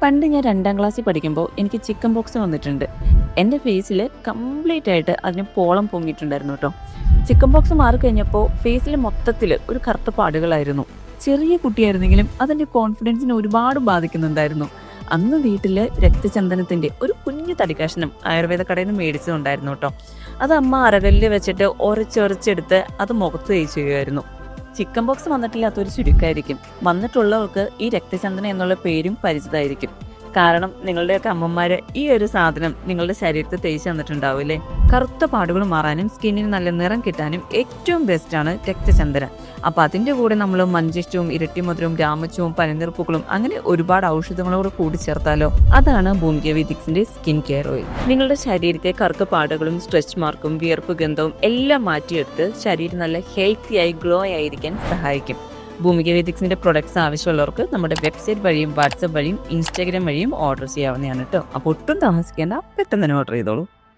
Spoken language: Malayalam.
പണ്ട് ഞാൻ 2ാം ക്ലാസ്സിൽ പഠിക്കുമ്പോൾ എനിക്ക് ചിക്കൻ പോക്സ് വന്നിട്ടുണ്ട്. എൻ്റെ ഫേസിൽ കംപ്ലീറ്റ് ആയിട്ട് അതിന് പോളം പൊങ്ങിയിട്ടുണ്ടായിരുന്നു കേട്ടോ. ചിക്കൻ പോക്സ് മാറിക്കഴിഞ്ഞപ്പോൾ ഫേസിൽ മൊത്തത്തിൽ ഒരു കറുത്ത പാടുകളായിരുന്നു. ചെറിയ കുട്ടിയായിരുന്നെങ്കിലും അതെൻ്റെ കോൺഫിഡൻസിനെ ഒരുപാട് ബാധിക്കുന്നുണ്ടായിരുന്നു. അന്ന് വീട്ടിൽ രക്തചന്ദനത്തിൻ്റെ ഒരു കുഞ്ഞു തടിക്കഷ്ണം ആയുർവേദ കടയിൽ നിന്ന് മേടിച്ചതുണ്ടായിരുന്നു കേട്ടോ. അത് അമ്മ അരകല്ലിൽ വെച്ചിട്ട് ഉരച്ചെടുത്ത് അത് മുഖത്ത് തേച്ച് ചെയ്യുമായിരുന്നു. Chicken box വന്നിട്ടില്ലാത്തൊരു ചുരുക്കമായിരിക്കും. വന്നിട്ടുള്ളവർക്ക് ഈ രക്തചന്ദനം എന്നുള്ള പേരും പരിചിതമായിരിക്കും. കാരണം നിങ്ങളുടെയൊക്കെ അമ്മമാര് ഈ ഒരു സാധനം നിങ്ങളുടെ ശരീരത്തിൽ തേച്ച് തന്നിട്ടുണ്ടാവില്ലേ. കറുത്ത പാടുകൾ മാറാനും സ്കിന്നിന് നല്ല നിറം കിട്ടാനും ഏറ്റവും ബെസ്റ്റാണ് രക്തചന്ദനം. അപ്പോൾ അതിൻ്റെ കൂടെ നമ്മൾ മഞ്ചിഷ്ടവും ഇരട്ടിമധുരവും രാമച്ചവും പനിനീർപ്പൂക്കളും അങ്ങനെ ഒരുപാട് ഔഷധങ്ങളോട് കൂടി ചേർത്താലോ. അതാണ് ഭൂമിക വേദിക്സിന്റെ സ്കിൻ കെയർ ഓയിൽ. നിങ്ങളുടെ ശരീരത്തെ കറുത്ത പാടുകളും സ്ട്രെച്ച് മാർക്കും വിയർപ്പ് ഗന്ധവും എല്ലാം മാറ്റിയെടുത്ത് ശരീരം നല്ല ഹെൽത്തിയായി ഗ്ലോ ആയിരിക്കാൻ സഹായിക്കും. ഭൂമിക വേദിക്സിന്റെ പ്രൊഡക്ട്സ് ആവശ്യമുള്ളവർക്ക് നമ്മുടെ വെബ്സൈറ്റ് വഴിയും വാട്സപ്പ് വഴിയും ഇൻസ്റ്റാഗ്രാം വഴിയും ഓർഡർ ചെയ്യാവുന്നതാണ് കേട്ടോ. അപ്പോൾ ഒട്ടും താമസിക്കേണ്ട, പെട്ടെന്ന് തന്നെ ഓർഡർ ചെയ്തോളൂ.